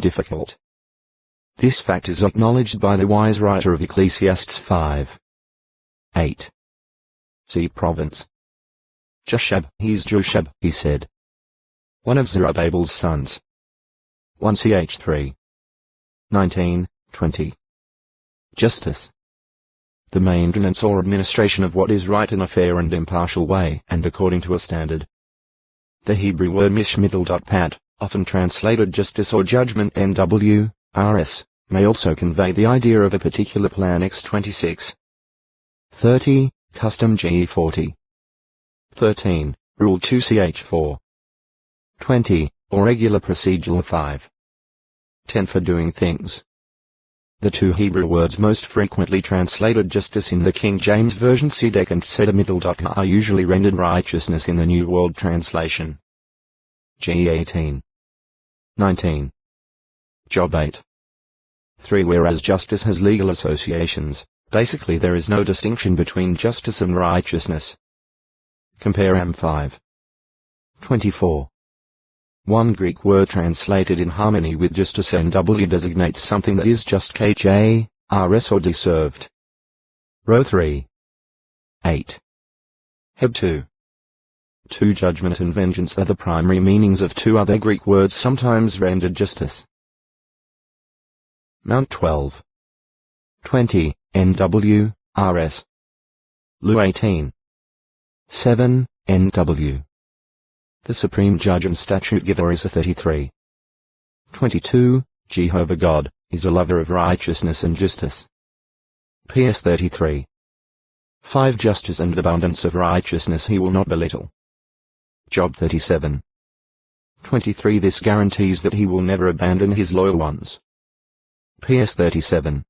difficult. This fact is acknowledged by the wise writer of Ecclesiastes 5:8. See Province. Joshab, he's Joshab, he said. One of Zerubbabel's sons. 1 Ch 3. 19:20. Justice. The maintenance or administration of what is right in a fair and impartial way and according to a standard. The Hebrew word mishmiddle.pat, often translated justice or judgment NWRS, may also convey the idea of a particular plan X26. 30, custom GE40. 13, rule 2 Ch4. 20, or regular procedural 5. 10 for doing things. The two Hebrew words most frequently translated justice in the King James Version tzedek and tzedemiddle are usually rendered righteousness in the New World Translation. G18. 19. Job 8. 3. Whereas justice has legal associations, basically there is no distinction between justice and righteousness. Compare M5. 24. One Greek word translated in harmony with justice NW designates something that is just KJRS or deserved. Row 3. 8. Heb 2. Two judgment and vengeance are the primary meanings of two other Greek words sometimes rendered justice. Mount 12. 20, NW, RS. Lu 18. 7, NW. The Supreme Judge and Statute Giver is a 33. 22, Jehovah God, is a lover of righteousness and justice. PS 33. 5 Justice and abundance of righteousness he will not belittle. Job 37. 23 This guarantees that he will never abandon his loyal ones. PS 37.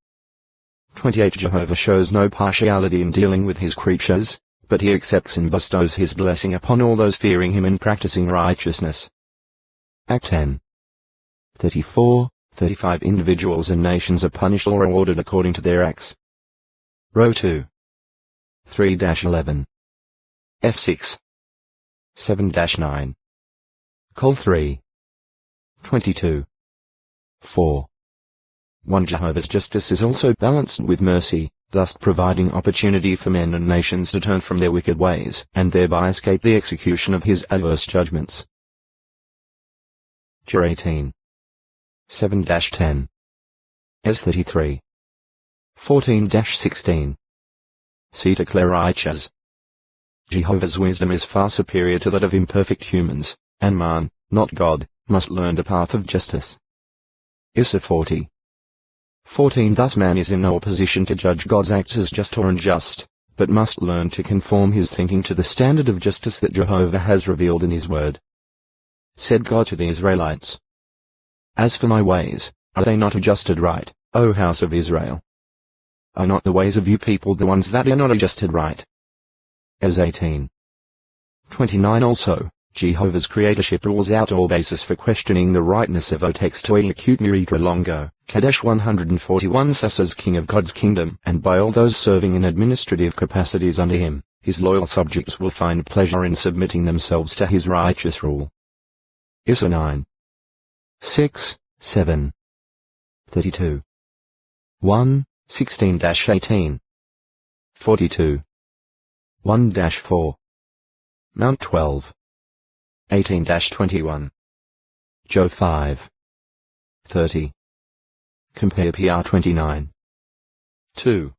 28 Jehovah shows no partiality in dealing with his creatures, but he accepts and bestows his blessing upon all those fearing him and practicing righteousness. Act 10. 34, 35 Individuals and nations are punished or rewarded according to their acts. Row 2. 3-11. F6. 7-9. Col 3. 22. 4. 1 Jehovah's justice is also balanced with mercy, thus providing opportunity for men and nations to turn from their wicked ways and thereby escape the execution of his adverse judgments. Jur 18. 7-10. S33. 14-16. See declare righteous. Jehovah's wisdom is far superior to that of imperfect humans, and man, not God, must learn the path of justice. Issa 40. 14 Thus man is in no position to judge God's acts as just or unjust, but must learn to conform his thinking to the standard of justice that Jehovah has revealed in his word. Said God to the Israelites, As for my ways, are they not adjusted right, O house of Israel? Are not the ways of you people the ones that are not adjusted right? As 18. 29 Also, Jehovah's creatorship rules out all basis for questioning the rightness of Otex to acute Miritra Longo, Kadesh 141 Sus as king of God's kingdom, and by all those serving in administrative capacities under him, his loyal subjects will find pleasure in submitting themselves to his righteous rule. Issa 9. 6, 7. 32. 1, 16-18. 42. 1-4. Mount 12. 18-21. Job 5. 30. Compare PR 29. 2.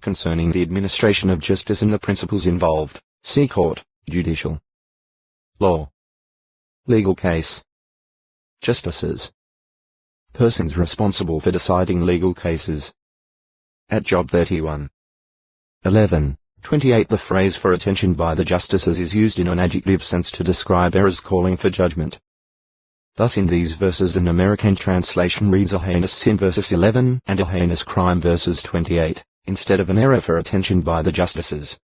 Concerning the administration of justice and the principles involved, see court, judicial. Law. Legal case. Justices. Persons responsible for deciding legal cases. At Job 31. 11. 28 The phrase for attention by the justices is used in an adjective sense to describe errors calling for judgment. Thus in these verses an American translation reads a heinous sin verses 11 and a heinous crime verses 28, instead of an error for attention by the justices.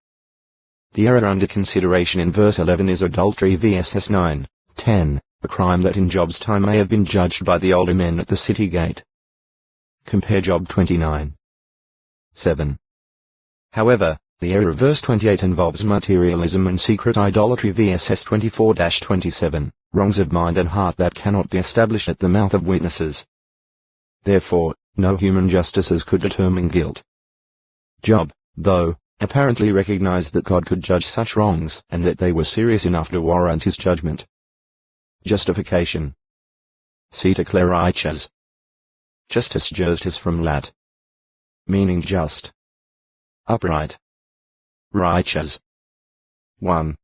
The error under consideration in verse 11 is adultery vs 9, 10, a crime that in Job's time may have been judged by the older men at the city gate. Compare Job 29. 7. However, The error of verse 28 involves materialism and secret idolatry vs 24-27, wrongs of mind and heart that cannot be established at the mouth of witnesses. Therefore, no human justices could determine guilt. Job, though, apparently recognized that God could judge such wrongs and that they were serious enough to warrant his judgment. Justification. See righteous. Justice from Lat. Meaning just. Upright. Righteous. 1.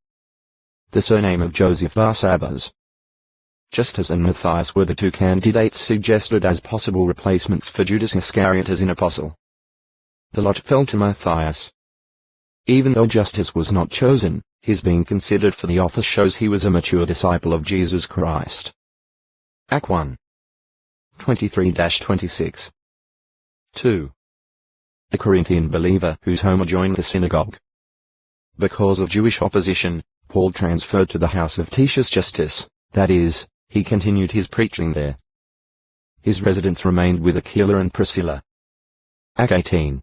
The surname of Joseph Barsabbas. Justus and Matthias were the two candidates suggested as possible replacements for Judas Iscariot as an apostle. The lot fell to Matthias. Even though Justus was not chosen, his being considered for the office shows he was a mature disciple of Jesus Christ. Act 1. 23-26. 2. A Corinthian believer whose home adjoined the synagogue. Because of Jewish opposition, Paul transferred to the house of Titius Justus, that is, he continued his preaching there. His residence remained with Aquila and Priscilla. Act 18.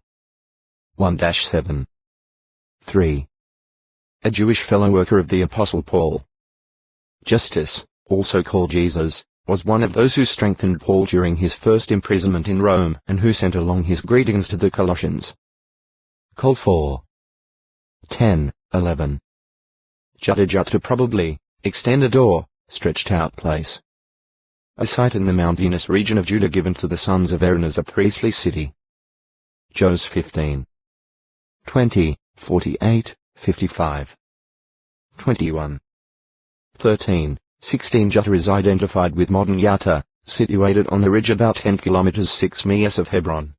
1-7. 3. A Jewish fellow worker of the Apostle Paul. Justus, also called Jesus, was one of those who strengthened Paul during his first imprisonment in Rome and who sent along his greetings to the Colossians. Col 4. 10-11. Jutta probably, extended or stretched out place. A site in the mountainous region of Judah given to the sons of Aaron as a priestly city. Jos 15. 20, 48, 55. 21. 13, 16 Jutta is identified with modern Yatta, situated on a ridge about 10 kilometers 6 miles of Hebron.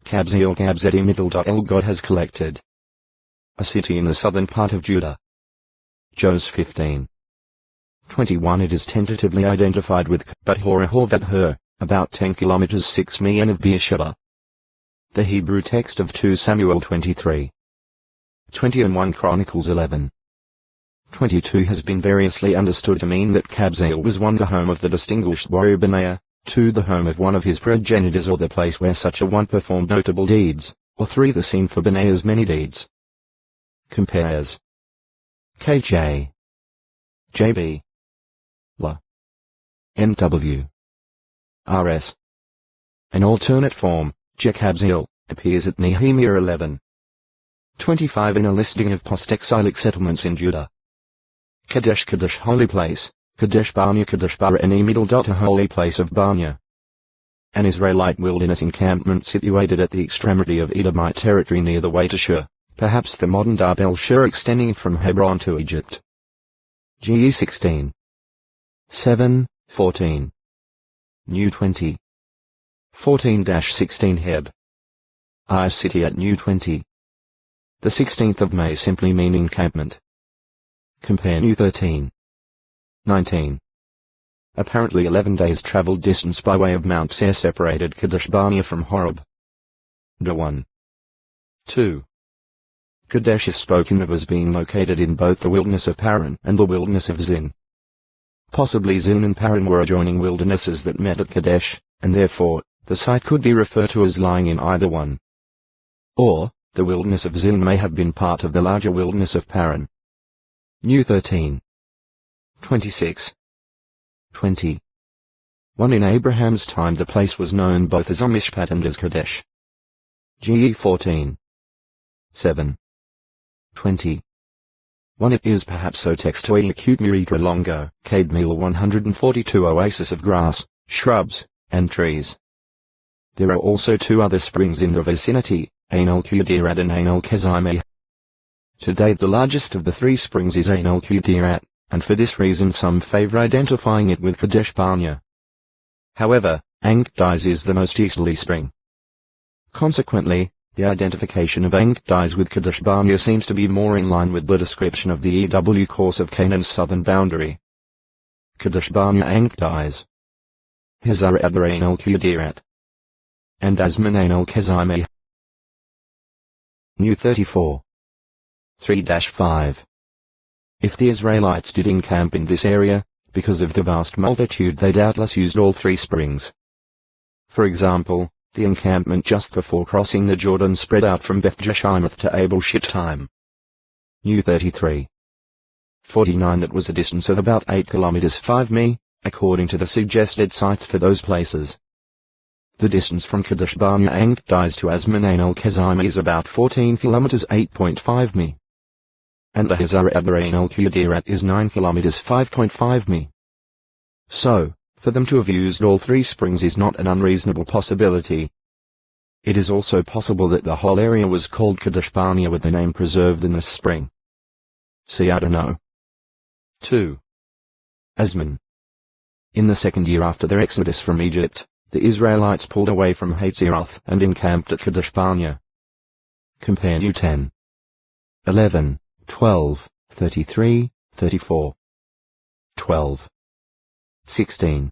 Kabzeel middle. God has collected. A city in the southern part of Judah. Jos 15. 21 It is tentatively identified with But Horahorvat about 10 kilometers 6 miles of Beersheba. The Hebrew text of 2 Samuel 23. 20 and 1 Chronicles 11. 22 has been variously understood to mean that Kabzeel was 1 the home of the distinguished warrior Benaiah, 2 the home of one of his progenitors or the place where such a one performed notable deeds, or 3 the scene for Benaiah's many deeds. Compares. KJ. JB. La. NW. RS. An alternate form, Jekabzeel, appears at Nehemiah 11. 25 in a listing of post-exilic settlements in Judah. Kadesh holy place, Kadesh Barnea Kadesh Barani middle. A holy place of Barnea. An Israelite wilderness encampment situated at the extremity of Edomite territory near the way to Shur, perhaps the modern Dar el Shur extending from Hebron to Egypt. GE 16. 7, 14. New 20. 14-16 Heb. I city at New 20. The 16th of May simply mean encampment. Compare New 13. 19. Apparently 11 days traveled distance by way of Mount Seir separated Kadesh Barnea from Horeb. Da 1. 2. Kadesh is spoken of as being located in both the wilderness of Paran and the wilderness of Zin. Possibly Zin and Paran were adjoining wildernesses that met at Kadesh, and therefore, the site could be referred to as lying in either one. Or, the wilderness of Zin may have been part of the larger wilderness of Paran. New 13. 26. 20. 1 In Abraham's time the place was known both as Mishpat and as Kadesh. GE 14. 7. 20. 1 It is perhaps so textually acute Miritra longo, Cade Meal 142 oasis of grass, shrubs, and trees. There are also 2 other springs in the vicinity, Ain al-Qudirad and Ain al-Kezimeh. To date the largest of the 3 springs is Ain al-Qudirad, and for this reason some favor identifying it with Kadesh Barnea. However, Ankdais is the most easterly spring. Consequently, the identification of Ankdais with Kadesh Barnea seems to be more in line with the description of the EW course of Canaan's southern boundary. Kadesh Barnea Ankdais. Hazar Adar Ain al-Qudirad. And Asman Ain al-Kezimeh. New 34. 3-5. If the Israelites did encamp in this area, because of the vast multitude they doubtless used all 3 springs. For example, The encampment just before crossing the Jordan spread out from Beth Jeshimoth to Abel Shittim. New 33. 49. That was a distance of about 8 kilometers 5 mi, according to the suggested sites for those places. The distance from Kadesh Barnea Ankdiz to Azmanan al-Kazima is about 14 kilometers 8.5 mi. And Ahazar Adarain al-Qadirat is 9 kilometers 5.5 mi. So, for them to have used all three springs is not an unreasonable possibility. It is also possible that the whole area was called Kadesh Barnea with the name preserved in this spring. See I don't know. 2. Azman. In the second year after their exodus from Egypt, the Israelites pulled away from Hatzeroth and encamped at Kadesh Barnea. Compare New 10. 11, 12, 33, 34. 12. 16.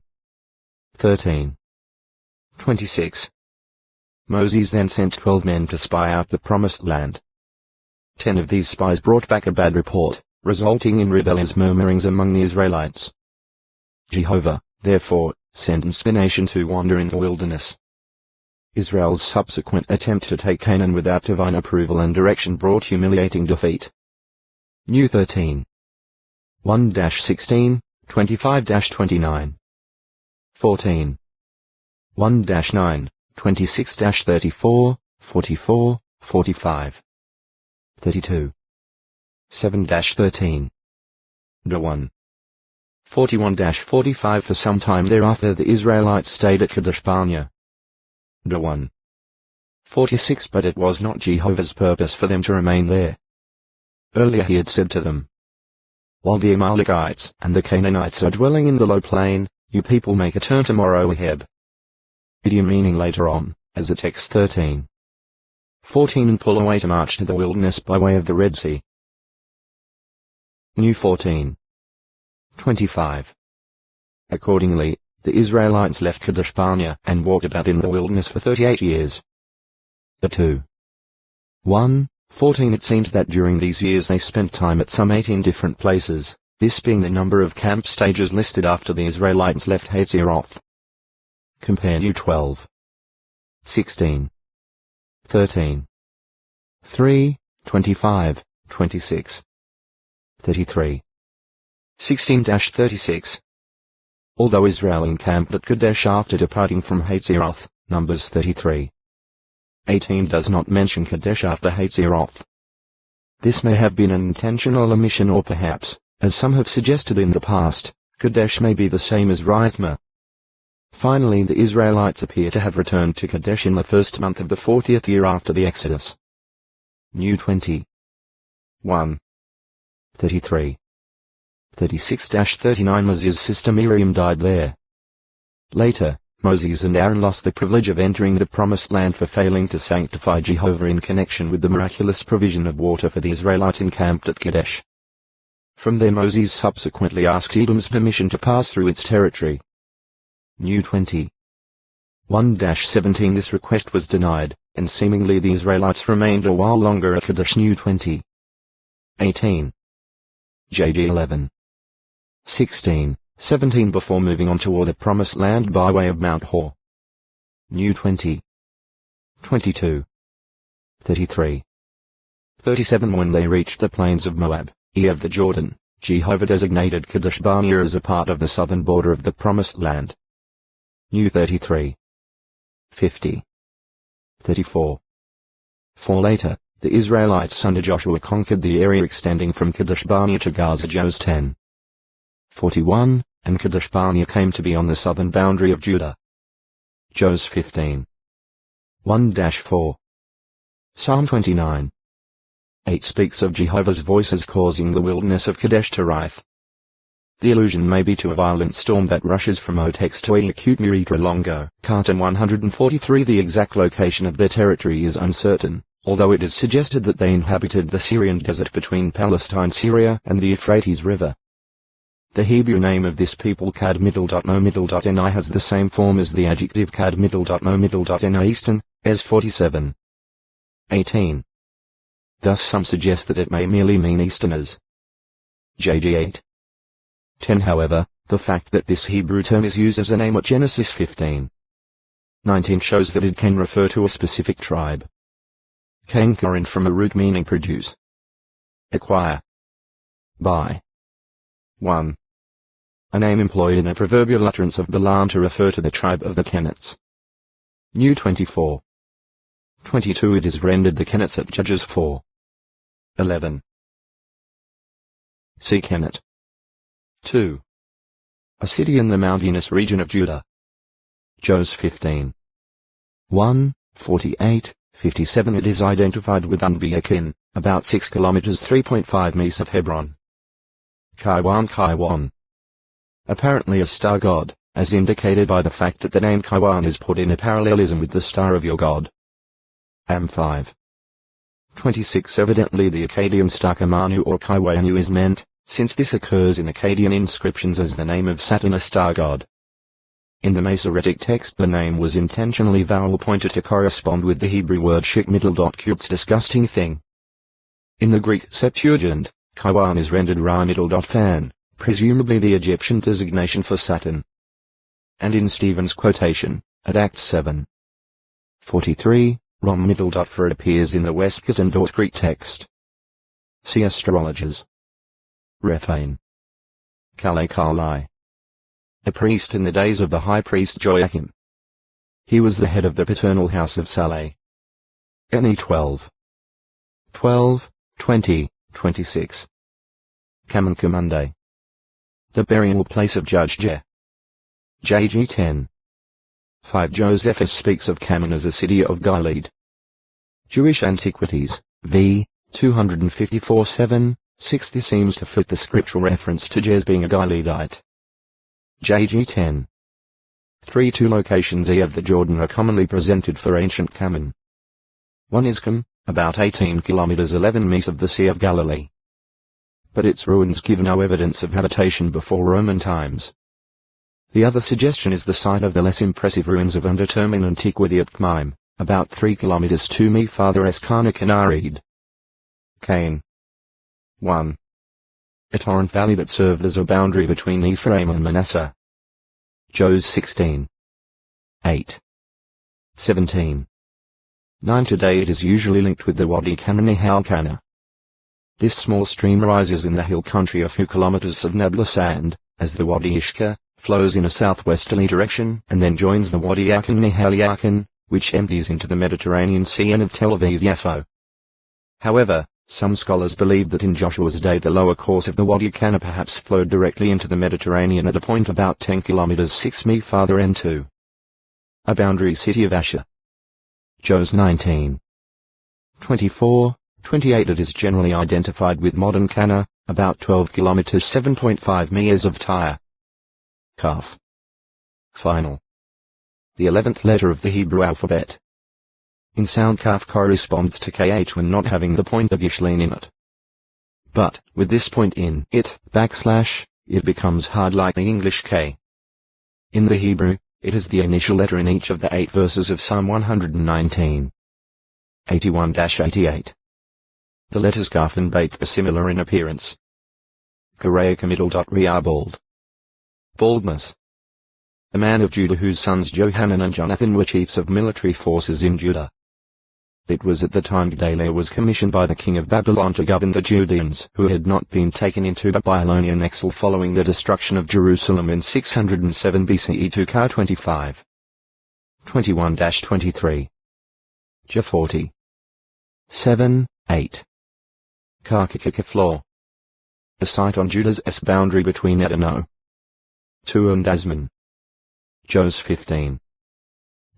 13. 26. Moses then sent 12 men to spy out the promised land. 10 of these spies brought back a bad report, resulting in rebellious murmurings among the Israelites. Jehovah, therefore, sentenced the nation to wander in the wilderness. Israel's subsequent attempt to take Canaan without divine approval and direction brought humiliating defeat. New 13. 1-16, 25-29. 14. 1-9, 26-34, 44, 45. 32. 7-13. 1. 41-45. For some time thereafter the Israelites stayed at Kadesh Barnea. 1. 46. But it was not Jehovah's purpose for them to remain there. Earlier he had said to them, while the Amalekites and the Canaanites are dwelling in the low plain, you people make a turn tomorrow Aheb. Idiom meaning later on, as the text 13. 14 and pull away to march to the wilderness by way of the Red Sea. New 14. 25. Accordingly, the Israelites left Kadesh Barnea and walked about in the wilderness for 38 years. 2. 1. 14. It seems that during these years they spent time at some 18 different places, this being the number of camp stages listed after the Israelites left Hatzeroth. Compare New 12. 16. 13. 3, 25, 26. 33. 16-36. Although Israel encamped at Kadesh after departing from Hatzeroth, Numbers 33. 18 does not mention Kadesh after Hatzeroth. This may have been an intentional omission or perhaps, as some have suggested in the past, Kadesh may be the same as Rithma. Finally the Israelites appear to have returned to Kadesh in the first month of the 40th year after the Exodus. New 20. 1. 33. 36-39. Moses' sister Miriam died there. Later, Moses and Aaron lost the privilege of entering the Promised Land for failing to sanctify Jehovah in connection with the miraculous provision of water for the Israelites encamped at Kadesh. From there Moses subsequently asked Edom's permission to pass through its territory. New 20. 1-17. This request was denied, and seemingly the Israelites remained a while longer at Kadesh. New 20. 18. JG 11. 16. 17 before moving on toward the Promised Land by way of Mount Hor. New 20. 22. 33. 37. When they reached the plains of Moab, ear of the Jordan, Jehovah designated Kadesh Barnea as a part of the southern border of the Promised Land. New 33. 50. 34. 4 later, the Israelites under Joshua conquered the area extending from Kadesh Barnea to Gaza. Jos 10. 41, and Kadesh Barnea came to be on the southern boundary of Judah. Jos 15. 1-4. Psalm 29. 8 speaks of Jehovah's voice as causing the wilderness of Kadesh to writhe. The allusion may be to a violent storm that rushes from Otex to Acute Miritra Longo. Carton 143. The exact location of their territory is uncertain, although it is suggested that they inhabited the Syrian desert between Palestine, Syria, and the Euphrates River. The Hebrew name of this people Kad-Middle.Mo-Middle.Ni has the same form as the adjective Kad-Middle.Mo-Middle.Ni Eastern, Es 47. 18. Thus some suggest that it may merely mean Easterners. JG 8. 10. However, the fact that this Hebrew term is used as a name at Genesis 15. 19 shows that it can refer to a specific tribe. Kankarin from a root meaning produce. Acquire. Buy. 1. A name employed in a proverbial utterance of Balaam to refer to the tribe of the Kenites. New 24. 22 It is rendered the Kenites at Judges 4. 11. See Kenit. 2. A city in the mountainous region of Judah. Jos 15. 1, 48, 57 It is identified with Unbiakin, about 6 kilometers 3.5 miles of Hebron. Kaiwan. Apparently a star god, as indicated by the fact that the name Kaiwan is put in a parallelism with the star of your god. Am 5. 26 Evidently the Akkadian star Kamanu or Kaiwanu is meant, since this occurs in Akkadian inscriptions as the name of Saturn, a star god. In the Masoretic text the name was intentionally vowel pointed to correspond with the Hebrew word shik . Disgusting thing. In the Greek Septuagint, Kaiwan is rendered Ra . Fan, presumably the Egyptian designation for Saturn. And in Stephen's quotation, at Acts 7. 43, Rom . For it appears in the Westcott and Greek text. See astrologers. Rephaim. Kalai. A priest in the days of the high priest Joachim. He was the head of the paternal house of Saleh. Ne 12. 12, 20, 26. Kamankumande. The burial place of Judge Je. JG 10. 5 Josephus speaks of Kaman as a city of Gilead. Jewish Antiquities, v. 254 7, 6 This seems to fit the scriptural reference to Jez being a Gileadite. JG 10. 3 Two locations east of the Jordan are commonly presented for ancient Kaman. One is Kam, about 18 kilometers 11 miles of the Sea of Galilee. But its ruins give no evidence of habitation before Roman times. The other suggestion is the site of the less impressive ruins of undetermined antiquity at Kmaim, about 3 kilometers 2 mi farther Eskana Kanarid. Cain. 1. A torrent valley that served as a boundary between Ephraim and Manasseh. Jos 16. 8. 17. 9 Today it is usually linked with the Wadi Kanani Halkana. This small stream rises in the hill country a few kilometers of nebulous sand, as the Wadi Ishka, flows in a southwesterly direction and then joins the Wadi Akan Nihal Yakan, which empties into the Mediterranean Sea and of Tel Aviv-Yafo. However, some scholars believe that in Joshua's day the lower course of the Wadi Kana perhaps flowed directly into the Mediterranean at a point about 10 kilometers 6 mi farther n2. A boundary city of Asher. Jos 19. 24, 28 It is generally identified with modern Kana, about 12 kilometers 7.5 miles of Tyre. Kaf. Final. The 11th letter of the Hebrew alphabet. In sound Kaf corresponds to KH when not having the point Gishlin in it. But, with this point in it, it becomes hard like the English K. In the Hebrew, it is the initial letter in each of the 8 verses of Psalm 119. 81-88. The letters Kaf and Bet are similar in appearance. Karayaka middle. Bald. Baldness. A man of Judah whose sons Johanan and Jonathan were chiefs of military forces in Judah. It was at the time Gedaliah was commissioned by the king of Babylon to govern the Judeans who had not been taken into Babylonian exile following the destruction of Jerusalem in 607 BCE to Ka 25. 21-23. Ja 40. 7, 8. Karkikikaflaw. A site on Judah's boundary between Edeno, 2 and Asman. Jos 15.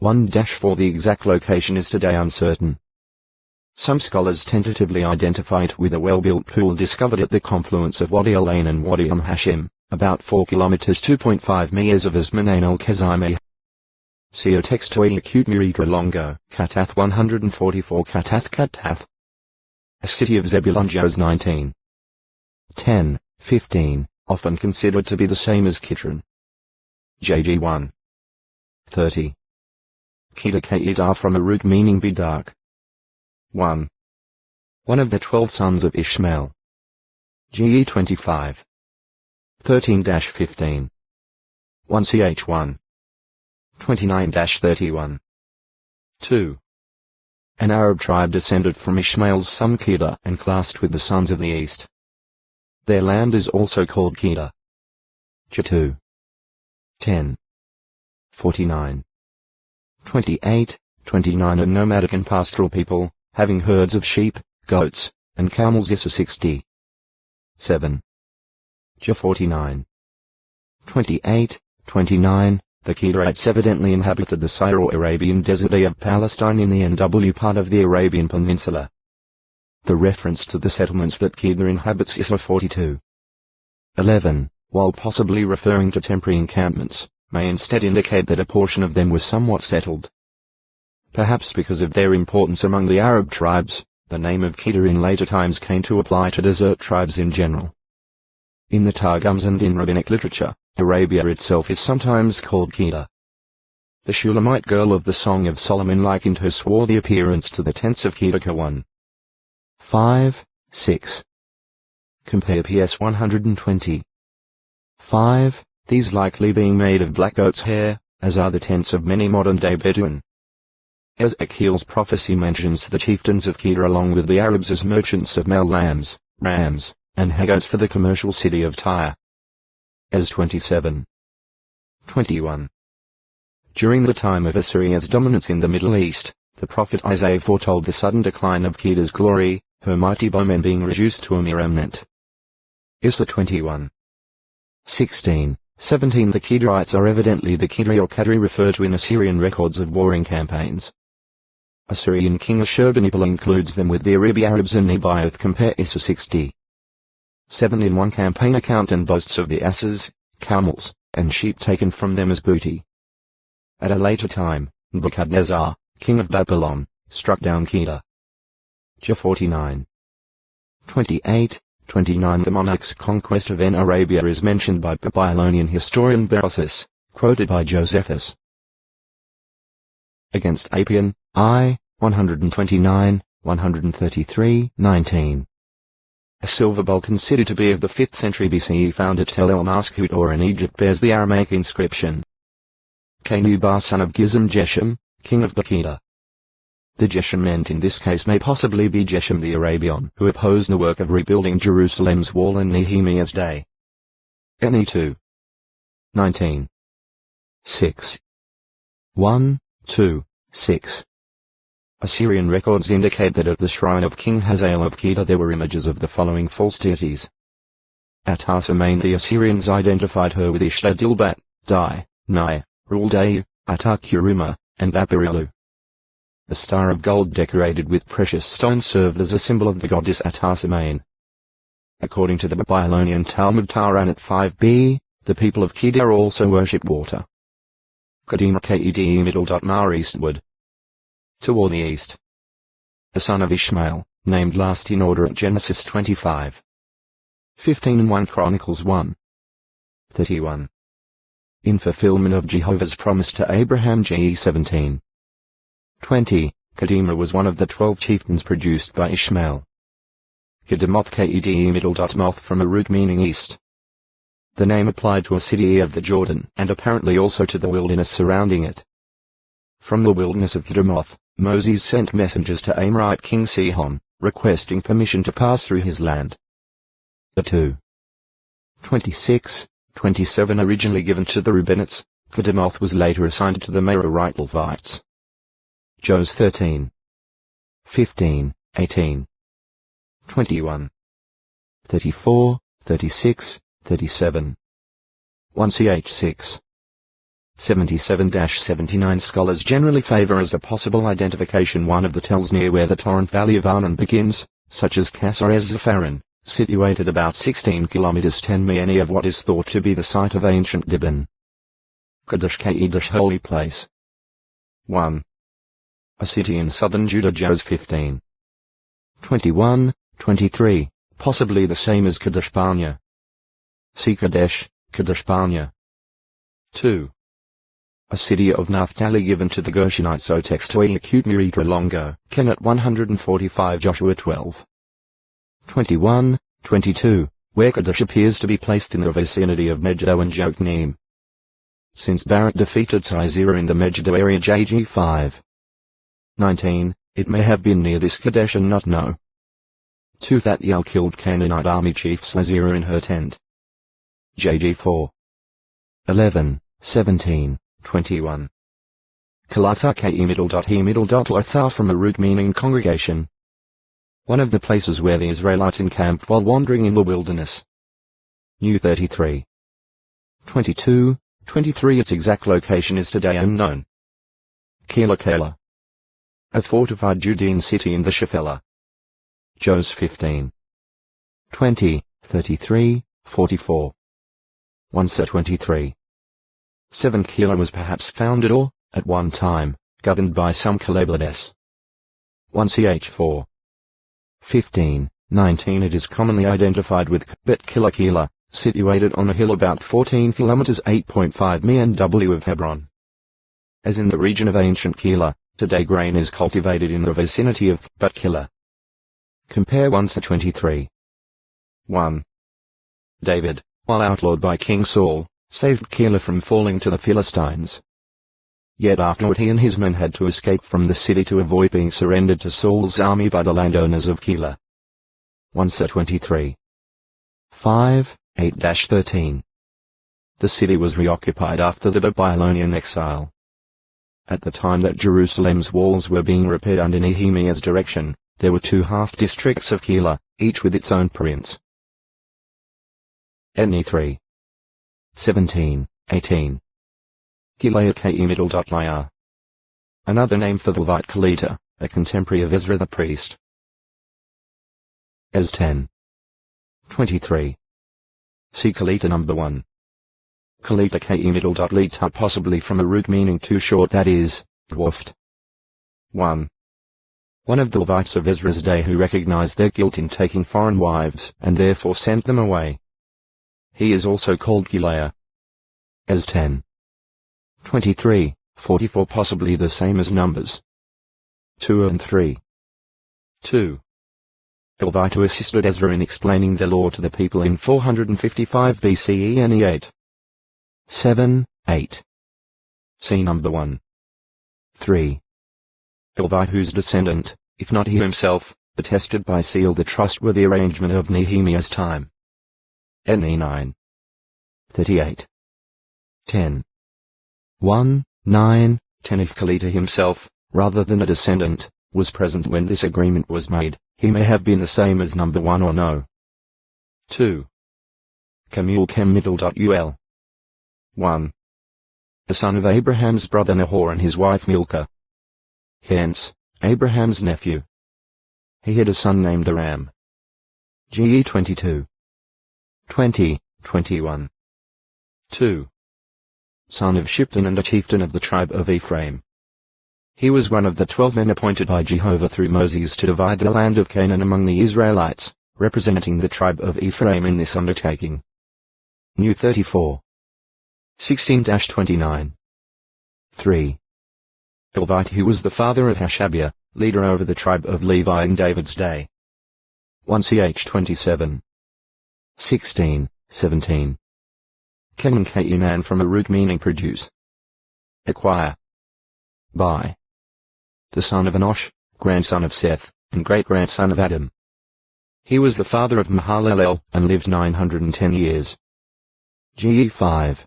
1-4 The exact location is today uncertain. Some scholars tentatively identify it with a well-built pool discovered at the confluence of Wadi al-Ain and Wadi Hashim, about 4 kilometers 2.5 miles of Asman al-Kazimeh. See Textoil Acute Miritra Longo, Katath 144 Katath. A city of Zebulun Jos 19. 10, 15, often considered to be the same as Kitron. JG 1. 30. Kida from a root meaning be dark. 1. One of the 12 sons of Ishmael. GE 25. 13-15. 1 ch1. 29-31. 2. An Arab tribe descended from Ishmael's son Kedar and classed with the sons of the East. Their land is also called Kedar. 2. 10. 49. 28, 29 A nomadic and pastoral people, having herds of sheep, goats, and camels. 60. 7. 49. 28, 29 The Kedarites evidently inhabited the Syro-Arabian desert of Palestine in the NW part of the Arabian Peninsula. The reference to the settlements that Kedar inhabits is 42. 11, while possibly referring to temporary encampments, may instead indicate that a portion of them was somewhat settled. Perhaps because of their importance among the Arab tribes, the name of Kedar in later times came to apply to desert tribes in general. In the Targums and in rabbinic literature, Arabia itself is sometimes called Kedar. The Shulamite girl of the Song of Solomon likened her swarthy appearance to the tents of Kedar. 1. 5, 6. Compare PS 120. 5. These likely being made of black goat's hair, as are the tents of many modern-day Bedouin. Ezekiel's prophecy mentions the chieftains of Kedar along with the Arabs as merchants of male lambs, rams, and hagoats for the commercial city of Tyre. Es 27. 21. During the time of Assyria's dominance in the Middle East, the prophet Isaiah foretold the sudden decline of Kedar's glory, her mighty bowmen being reduced to a mere remnant. Isra 21. 16, 17 The Kedarites are evidently the Kedari or Kadri referred to in Assyrian records of warring campaigns. Assyrian king Ashurbanipal includes them with the Arabi Arabs and Nebaioth. Compare Isra 60. 7 in one campaign account and boasts of the asses, camels, and sheep taken from them as booty. At a later time, Nebuchadnezzar, king of Babylon, struck down Kedar. 49. 28, 29 The monarch's conquest of Arabia is mentioned by Babylonian historian Berosus, quoted by Josephus. Against Apian, I, 129, 133, 19. A silver bowl considered to be of the 5th century BCE found at Tel El Maskut or in Egypt bears the Aramaic inscription. Kenubar son of Gizim Jeshem, king of Kedar. The Jeshem meant in this case may possibly be Jeshem the Arabian, who opposed the work of rebuilding Jerusalem's wall in Nehemiah's day. Ne 2. 19. 6. 1, 2, 6. Assyrian records indicate that at the shrine of King Hazael of Kedar there were images of the following false deities. At Atartamain the Assyrians identified her with Ishtadilbat, Di, Nai, Ruldayu, Atakuruma, and Apirilu. A star of gold decorated with precious stones served as a symbol of the goddess Atartamain. According to the Babylonian Talmud Taranat 5b, the people of Kedar also worship water. Kadima Kede middle. Mar eastward. Toward the east. A son of Ishmael, named last in order at Genesis 25. 15 and 1 Chronicles 1. 31. In fulfillment of Jehovah's promise to Abraham. Ge 17. 20. Kadima was one of the 12 chieftains produced by Ishmael. Kedemoth Kede middle. Moth from a root meaning east. The name applied to a city of the Jordan and apparently also to the wilderness surrounding it. From the wilderness of Kedemoth, Moses sent messengers to Amorite king Sihon, requesting permission to pass through his land. The 2. 26, 27 Originally given to the Reubenites, Kedemoth was later assigned to the Merarite Levites. Jos 13. 15, 18. 21. 34, 36, 37. 1 ch 6. 77-79 Scholars generally favor as a possible identification one of the tells near where the torrent valley of Arnon begins, such as Qasr ez-Zafaran, situated about 16 km 10 mi of what is thought to be the site of ancient Dibon. Kadesh Kadesh Holy Place. 1. A city in southern Judah. Jos 15. 21, 23, possibly the same as Kadesh Barnea. See Kadesh, Kadesh Barnea. 2. A city of Naphtali given to the Gershonites. O textoi acute miritra longo, Kenet 145 Joshua 12. 21, 22, where Kadesh appears to be placed in the vicinity of Megiddo and Jokneam. since Barak defeated Sisera in the Megiddo area JG 5. 19. It may have been near this Kadesh and not know. 2. That Yael killed Canaanite army chief Sisera in her tent. JG 4. 11, 17, 21. Kalatha ke middle. Lotha from a root meaning congregation. One of the places where the Israelites encamped while wandering in the wilderness. New 33. 22, 23. Its exact location is today unknown. Kela. A fortified Judean city in the Shephelah. Jos 15. 20, 33, 44. 1 23. 7 Kela was perhaps founded or, at one time, governed by some Calebades. 1 Ch 4. 15, 19. It is commonly identified with Bet Kila, situated on a hill about 14 kilometers 8.5 mi of Hebron. As in the region of ancient Kila, today grain is cultivated in the vicinity of Bet Kila. Compare 1 23. 1. David, while outlawed by King Saul, saved Keilah from falling to the Philistines. Yet afterward he and his men had to escape from the city to avoid being surrendered to Saul's army by the landowners of Keilah. 1 23. 5, 8-13. The city was reoccupied after the Babylonian exile. At the time that Jerusalem's walls were being repaired under Nehemiah's direction, there were 2 half-districts of Keilah, each with its own prince. Ne 3. 17, 18. Gilead ke middle. Another name for the Levite Kelita, a contemporary of Ezra the priest. Es 10. 23. See Kelita number 1. Kelita ke middle. Lita possibly from a root meaning too short, that is, dwarfed. 1. One of the Levites of Ezra's day who recognized their guilt in taking foreign wives and therefore sent them away. He is also called Gilead. As 10. 23, 44 possibly the same as Numbers. 2 and 3. 2. A Levite who assisted Ezra in explaining the law to the people in 455 BCE and 8. 7, 8. See number 1. 3. A Levite whose descendant, if not he himself, attested by seal the trustworthy arrangement of Nehemiah's time. Ne 9. 38. 10. 1, 9, 10. If Kelita himself, rather than a descendant, was present when this agreement was made, he may have been the same as number 1 or no. 2. Camul Kem middle. Ul. 1. The son of Abraham's brother Nahor and his wife Milcah. Hence, Abraham's nephew. He had a son named Aram. Ge 22. 20, 21. 2. Son of Shipton and a chieftain of the tribe of Ephraim. He was one of the 12 men appointed by Jehovah through Moses to divide the land of Canaan among the Israelites, representing the tribe of Ephraim in this undertaking. New 34. 16-29. 3. A Levite who was the father of Hashabiah, leader over the tribe of Levi in David's day. 1 Ch 27. 16, 17. Kenan Kainan from a root meaning produce. Acquire. By. The son of Enosh, grandson of Seth, and great-grandson of Adam. He was the father of Mahalalel, and lived 910 years. Ge 5.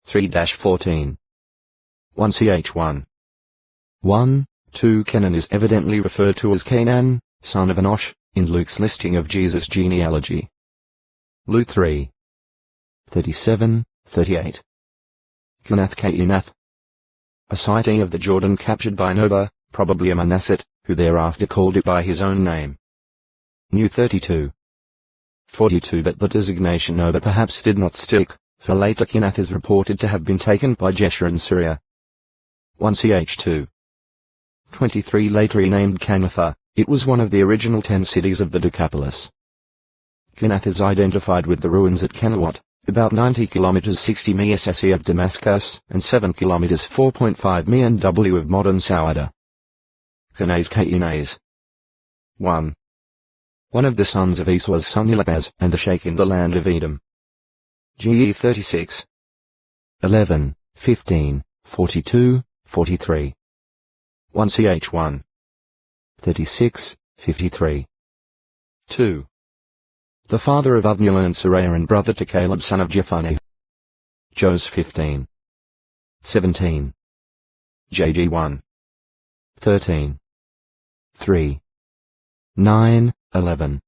3-14. 1 Ch 1. 1, 2. Kenan is evidently referred to as Canaan, son of Enosh, in Luke's listing of Jesus' genealogy. Luke 3. 37, 38. Kenath Keunath. A sighting of the Jordan captured by Noah, probably a Manasseh, who thereafter called it by his own name. New 32. 42. But the designation Noah perhaps did not stick, for later Kenath is reported to have been taken by Jeshua in Syria. 1 Ch 2. 23. Later renamed Kanatha, it was one of the original 10 cities of the Decapolis. Kenath is identified with the ruins at Kenawat, about 90 kilometers 60 mi of Damascus, and 7 kilometers 4.5 mi of modern Sawada. Kenaz Keunas. 1. One of the sons of Esau was son Elibaz, and a sheikh in the land of Edom. Ge 36. 11, 15, 42, 43. 1 ch 1. 36, 53. 2. The father of Othniel and Sarah and brother to Caleb son of Jephunneh. Jos 15. 17. JG 1. 13. 3. 9, 11.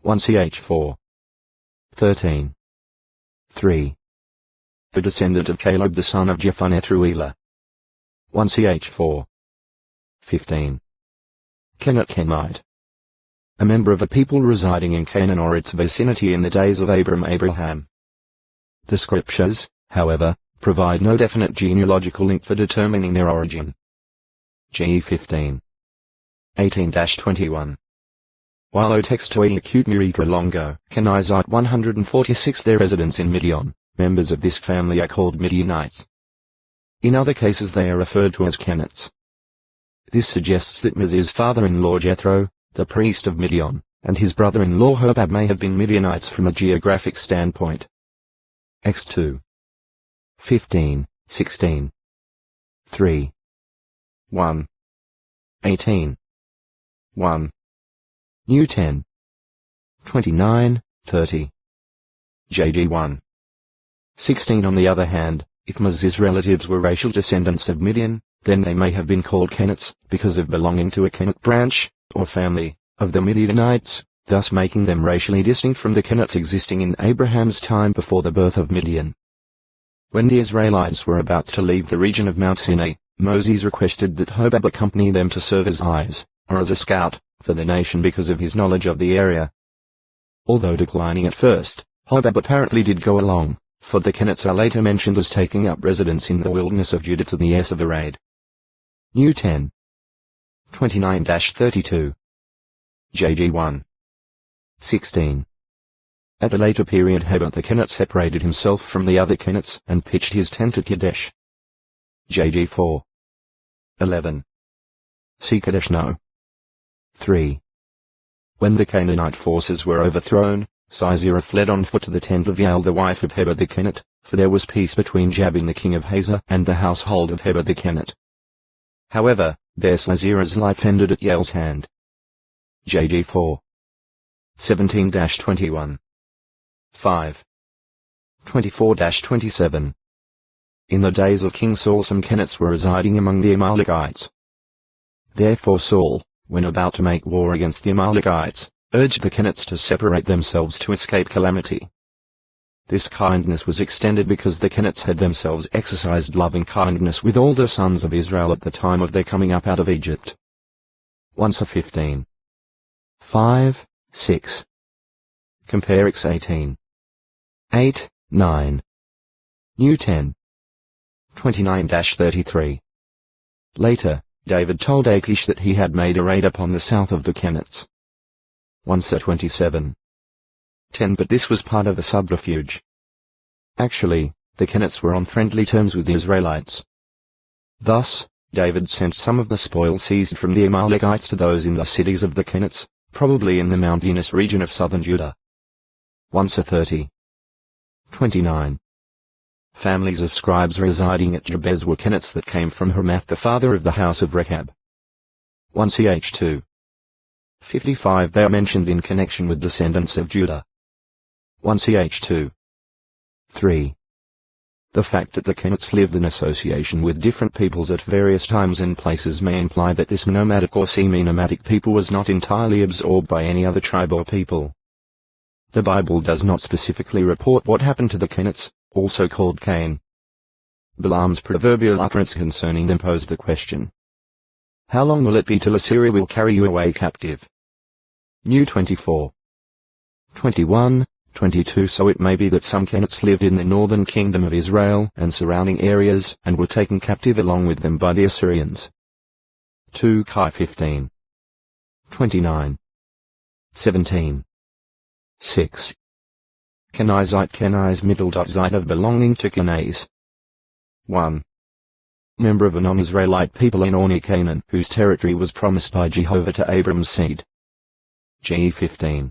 1 ch 4. 13. 3. A descendant of Caleb the son of Jephunneh through Elah. 1 ch 4. 15. Kenat Kenite. A member of a people residing in Canaan or its vicinity in the days of Abraham. The scriptures, however, provide no definite genealogical link for determining their origin. Ge 15. 18-21. While O textoi acute miritra longo, Kenizite 146 their residents in Midian, members of this family are called Midianites. In other cases they are referred to as Kenats. This suggests that Moses' father-in-law Jethro, the priest of Midian, and his brother-in-law Hobab may have been Midianites from a geographic standpoint. X2. 15, 16. 3. 1. 18. 1. New 10. 29, 30. JG 1. 16. On the other hand, if Moses' relatives were racial descendants of Midian, then they may have been called Kenats, because of belonging to a Kenat branch, or family, of the Midianites, thus making them racially distinct from the Kenats existing in Abraham's time before the birth of Midian. When the Israelites were about to leave the region of Mount Sinai, Moses requested that Hobab accompany them to serve as eyes, or as a scout, for the nation because of his knowledge of the area. Although declining at first, Hobab apparently did go along, for the Kenats are later mentioned as taking up residence in the wilderness of Judah to the east of Arad. New 10. 29-32. JG 1. 16. At a later period Hobab the Kenat separated himself from the other Kenats and pitched his tent at Kadesh. JG 4. 11. See Kadesh No. 3. When the Canaanite forces were overthrown, Sisera fled on foot to the tent of Yael the wife of Hobab the Kenat, for there was peace between Jabin the king of Hazor and the household of Hobab the Kenat. However, there Sisera's life ended at Yael's hand. JG 4. 17-21. 5. 24-27. In the days of King Saul some Kenats were residing among the Amalekites. Therefore Saul, when about to make war against the Amalekites, urged the Kenats to separate themselves to escape calamity. This kindness was extended because the Kenats had themselves exercised loving kindness with all the sons of Israel at the time of their coming up out of Egypt. 1 15. 5, 6. Compare X 18. 8, 9. New 10. 29-33. Later, David told Achish that he had made a raid upon the south of the Kenats. 1 27. 10. But this was part of a subterfuge. Actually, the Kenats were on friendly terms with the Israelites. Thus, David sent some of the spoil seized from the Amalekites to those in the cities of the Kenats, probably in the mountainous region of southern Judah. 1 30. 29. Families of scribes residing at Jabez were Kenats that came from Hermath the father of the house of Rechab. 1 ch 2. 55. They are mentioned in connection with descendants of Judah. 1 ch 2. 3. The fact that the Kenats lived in association with different peoples at various times and places may imply that this nomadic or semi-nomadic people was not entirely absorbed by any other tribe or people. The Bible does not specifically report what happened to the Kenats, also called Cain. Balaam's proverbial utterance concerning them posed the question: how long will it be till Assyria will carry you away captive? New 24. 21, 22. So it may be that some Kenats lived in the northern kingdom of Israel and surrounding areas and were taken captive along with them by the Assyrians. 2 Chi 15. 29. 17. 6. Kenizite Keniz middle zite of belonging to Kenaz. 1. Member of a non-Israelite people in Orni Canaan whose territory was promised by Jehovah to Abram's seed. Ge 15.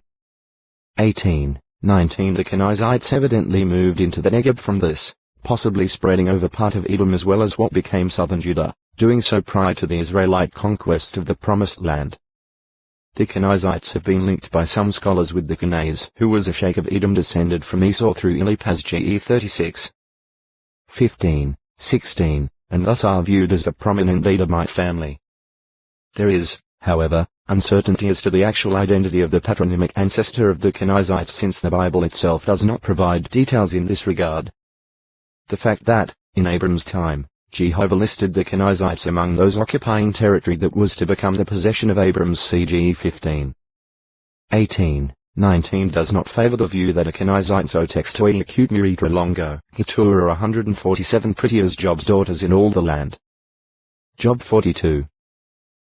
18, 19. The Kenizites evidently moved into the Negeb from this, possibly spreading over part of Edom as well as what became southern Judah, doing so prior to the Israelite conquest of the Promised Land. The Kenizzites have been linked by some scholars with the Kenaz, who was a sheikh of Edom descended from Esau through Eliphaz GE 36, 15, 16, and thus are viewed as a prominent Edomite family. There is, however, uncertainty as to the actual identity of the patronymic ancestor of the Kenizzites since the Bible itself does not provide details in this regard. The fact that, in Abram's time, Jehovah listed the Kenizzites among those occupying territory that was to become the possession of Abram's CGE 15, 18, 19 does not favor the view that a Kenizzite zotextoi acute muritra longo, Keturah 147 pretty as Job's daughters in all the land. Job 42.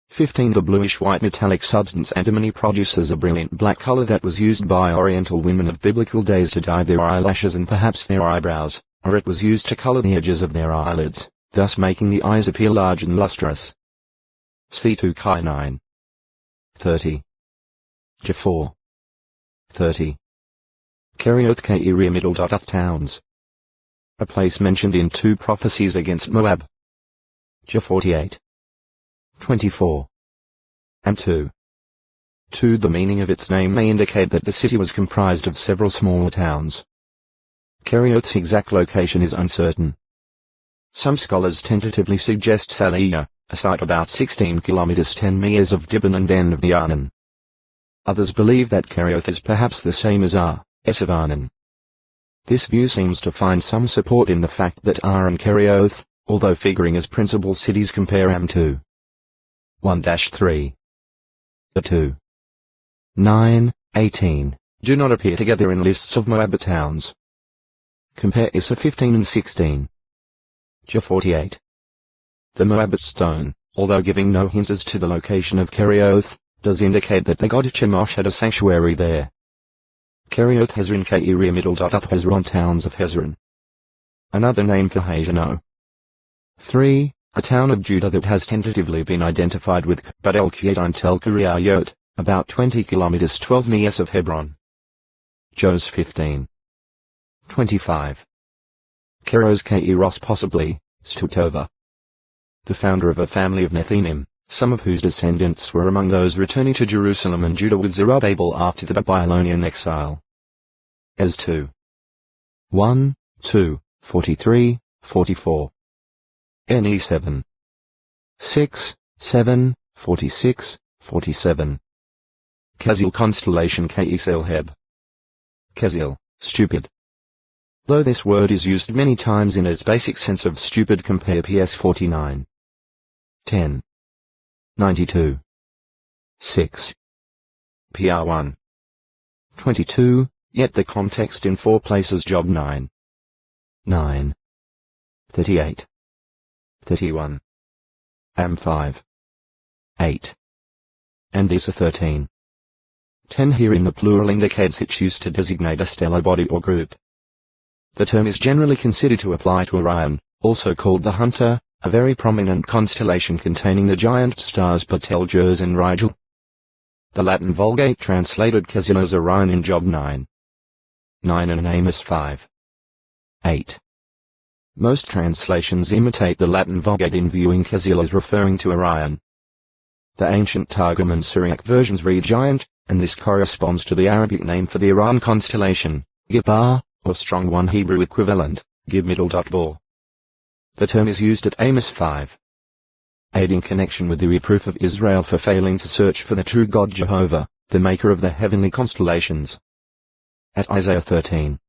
15 The bluish-white metallic substance antimony produces a brilliant black color that was used by Oriental women of biblical days to dye their eyelashes and perhaps their eyebrows, or it was used to color the edges of their eyelids, thus making the eyes appear large and lustrous. C2 Chi 9. 30. J4. 30. Kerioth Keira middle dot towns. A place mentioned in 2 prophecies against Moab. J 48. 24. And 2. 2 The meaning of its name may indicate that the city was comprised of several smaller towns. Kerioth's exact location is uncertain. Some scholars tentatively suggest Saliyah, a site about 16 kilometers 10 miles of Dibon and end of the Arnon. Others believe that Kerioth is perhaps the same as R.S. of Arnon. This view seems to find some support in the fact that Ar and Kerioth, although figuring as principal cities compare Am2. 1-3. The 2. 9, 18, do not appear together in lists of Moabite towns. Compare Issa 15 and 16. J 48. The Moabite stone, although giving no hint as to the location of Kerioth, does indicate that the god Chemosh had a sanctuary there. Kerioth Hezron Keira middle dot Hezron towns of Hezron. Another name for Hazano. 3. A town of Judah that has tentatively been identified with Bad el Kiedin Tel Kuriayot, about 20 kilometers 12 miles of Hebron. Jos 15. 25. Keros Keiros possibly, Stutova. The founder of a family of Nethinim, some of whose descendants were among those returning to Jerusalem and Judah with Zerubbabel after the Babylonian exile. As 2. 1, 2, 43, 44. Ne 7. 6, 7, 46, 47. Kazil constellation Keselheb. Kazil, stupid. Though this word is used many times in its basic sense of stupid, compare PS 49. 10. 92. 6. PR 1. 22, yet the context in 4 places Job 9. 9. 38. 31. Am 5. 8. And Issa 13. 10 here in the plural indicates its use to designate a stellar body or group. The term is generally considered to apply to Orion, also called the Hunter, a very prominent constellation containing the giant stars Betelgeuse and Rigel. The Latin Vulgate translated Kazil as Orion in Job 9. 9 and Amos 5. 8. Most translations imitate the Latin Vulgate in viewing Kazil as referring to Orion. The ancient Targum and Syriac versions read giant, and this corresponds to the Arabic name for the Orion constellation, Gibar, or strong one Hebrew equivalent, Gib middle dot bor. The term is used at Amos 5. 8 in connection with the reproof of Israel for failing to search for the true God Jehovah, the maker of the heavenly constellations. At Isaiah 13.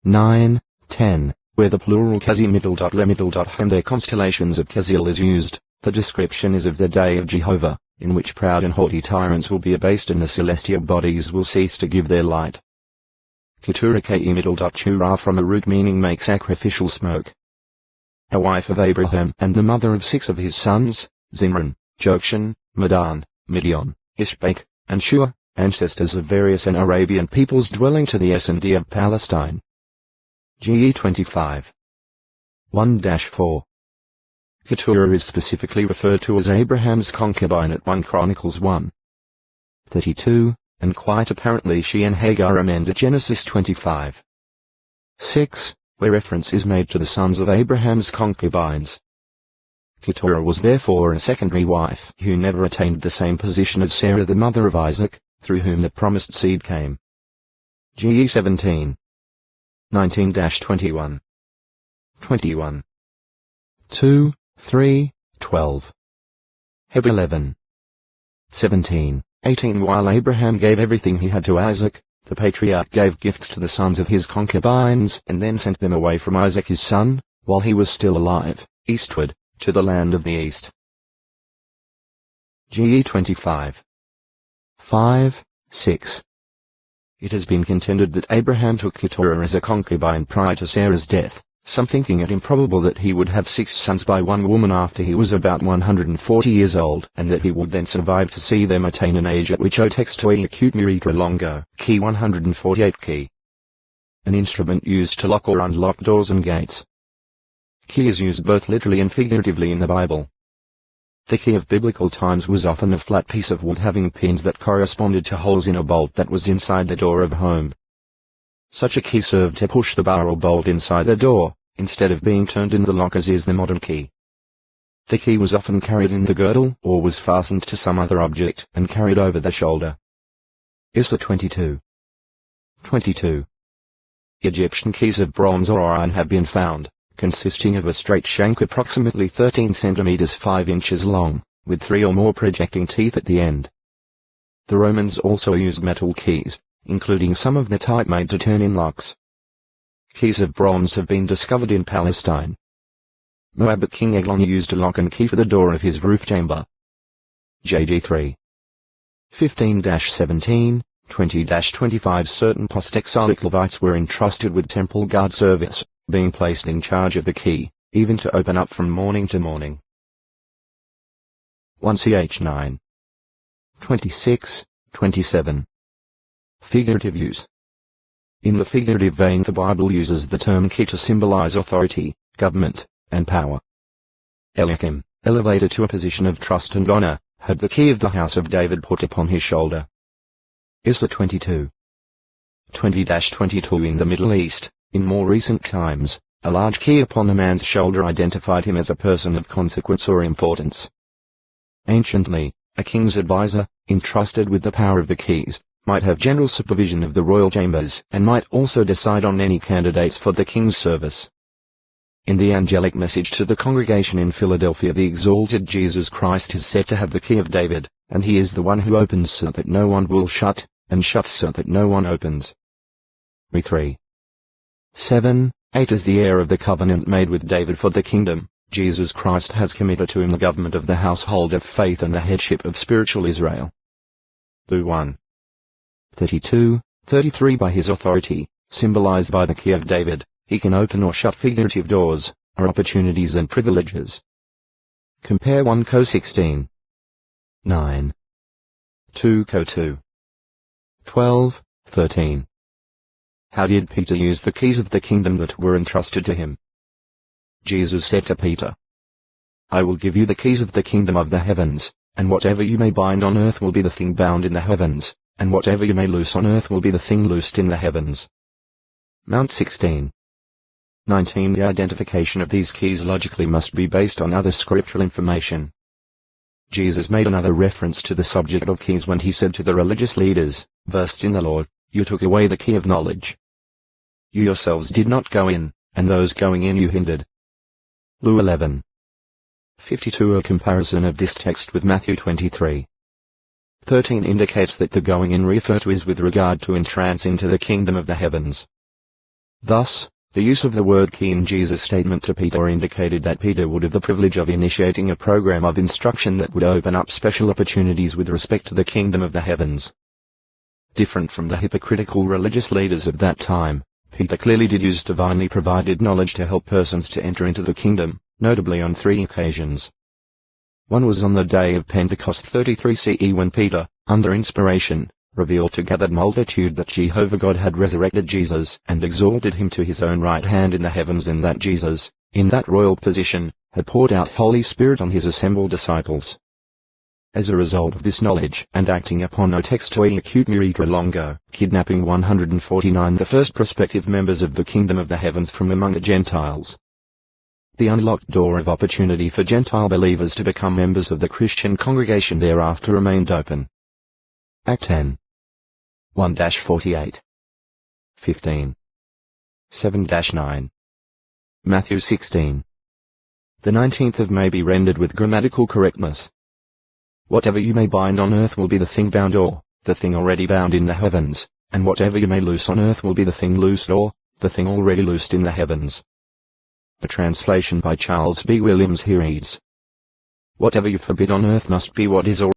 9, 10, where the plural Kazi middle dot le middle dot and their constellations of Kazil is used, the description is of the day of Jehovah, in which proud and haughty tyrants will be abased and the celestial bodies will cease to give their light. Keturah ke middle dot chura from the root meaning make sacrificial smoke. A wife of Abraham and the mother of 6 of his sons, Zimran, Jokshan, Medan, Midian, Ishbak, and Shua, ancestors of various and Arabian peoples dwelling to the S&D of Palestine. GE 25. 1-4. Keturah is specifically referred to as Abraham's concubine at 1 Chronicles 1. 32, and quite apparently she and Hagar amend at Genesis 25. 6, where reference is made to the sons of Abraham's concubines. Keturah was therefore a secondary wife who never attained the same position as Sarah, the mother of Isaac, through whom the promised seed came. GE 17. 19-21. 21. 2, 3, 12. Heb 11. 17, 18. While Abraham gave everything he had to Isaac, the patriarch gave gifts to the sons of his concubines and then sent them away from Isaac his son, while he was still alive, eastward, to the land of the east. GE 25. 5, 6. It has been contended that Abraham took Keturah as a concubine prior to Sarah's death, some thinking it improbable that he would have 6 sons by one woman after he was about 140 years old, and that he would then survive to see them attain an age at which o textoi acute miritra longo, key 148 key. An instrument used to lock or unlock doors and gates. Key is used both literally and figuratively in the Bible. The key of biblical times was often a flat piece of wood having pins that corresponded to holes in a bolt that was inside the door of a home. Such a key served to push the bar or bolt inside the door, instead of being turned in the lock as is the modern key. The key was often carried in the girdle or was fastened to some other object and carried over the shoulder. ISA 22. 22. Egyptian keys of bronze or iron have been found, consisting of a straight shank approximately 13 cm 5 inches long, with 3 or more projecting teeth at the end. The Romans also used metal keys, including some of the type made to turn in locks. Keys of bronze have been discovered in Palestine. Moabite King Eglon used a lock and key for the door of his roof chamber. JG 3. 15-17, 20-25. Certain post-exilic Levites were entrusted with temple guard service, being placed in charge of the key, even to open up from morning to morning. 1ch 9. 26, 27. Figurative use. In the figurative vein, the Bible uses the term key to symbolize authority, government, and power. Eliakim, elevated to a position of trust and honor, had the key of the house of David put upon his shoulder. ISA 22. 20-22. In the Middle East, in more recent times, a large key upon a man's shoulder identified him as a person of consequence or importance. Anciently, a king's advisor, entrusted with the power of the keys, might have general supervision of the royal chambers and might also decide on any candidates for the king's service. In the angelic message to the congregation in Philadelphia, the exalted Jesus Christ is said to have the key of David, and he is the one who opens so that no one will shut, and shuts so that no one opens. 3. 7, 8. As the heir of the covenant made with David for the kingdom, Jesus Christ has committed to him the government of the household of faith and the headship of spiritual Israel. 1. 32, 33. By his authority, symbolized by the key of David, he can open or shut figurative doors, or opportunities and privileges. Compare 1 Co 16. 9. 2 Co 2. 12, 13. How did Peter use the keys of the kingdom that were entrusted to him? Jesus said to Peter, "I will give you the keys of the kingdom of the heavens, and whatever you may bind on earth will be the thing bound in the heavens, and whatever you may loose on earth will be the thing loosed in the heavens." Mount 16. 19. The identification of these keys logically must be based on other scriptural information. Jesus made another reference to the subject of keys when he said to the religious leaders, "Versed in the Lord, you took away the key of knowledge. You yourselves did not go in, and those going in you hindered." Luke 11. 52. A comparison of this text with Matthew 23. 13 indicates that the going in referred to is with regard to entrance into the kingdom of the heavens. Thus, the use of the word key in Jesus' statement to Peter indicated that Peter would have the privilege of initiating a program of instruction that would open up special opportunities with respect to the kingdom of the heavens. Different from the hypocritical religious leaders of that time, Peter clearly did use divinely provided knowledge to help persons to enter into the kingdom, notably on 3 occasions. One was on the day of Pentecost 33 CE when Peter, under inspiration, revealed to gathered multitude that Jehovah God had resurrected Jesus and exalted him to his own right hand in the heavens, and that Jesus, in that royal position, had poured out Holy Spirit on his assembled disciples. As a result of this knowledge and acting upon no textoi acute miritra longo, kidnapping 149 the first prospective members of the kingdom of the heavens from among the Gentiles. The unlocked door of opportunity for Gentile believers to become members of the Christian congregation thereafter remained open. Act 10. 1-48. 15. 7-9. Matthew 16. The 19th of May be rendered with grammatical correctness. Whatever you may bind on earth will be the thing bound or, the thing already bound in the heavens, and whatever you may loose on earth will be the thing loosed or, the thing already loosed in the heavens. A translation by Charles B. Williams here reads: Whatever you forbid on earth must be what is already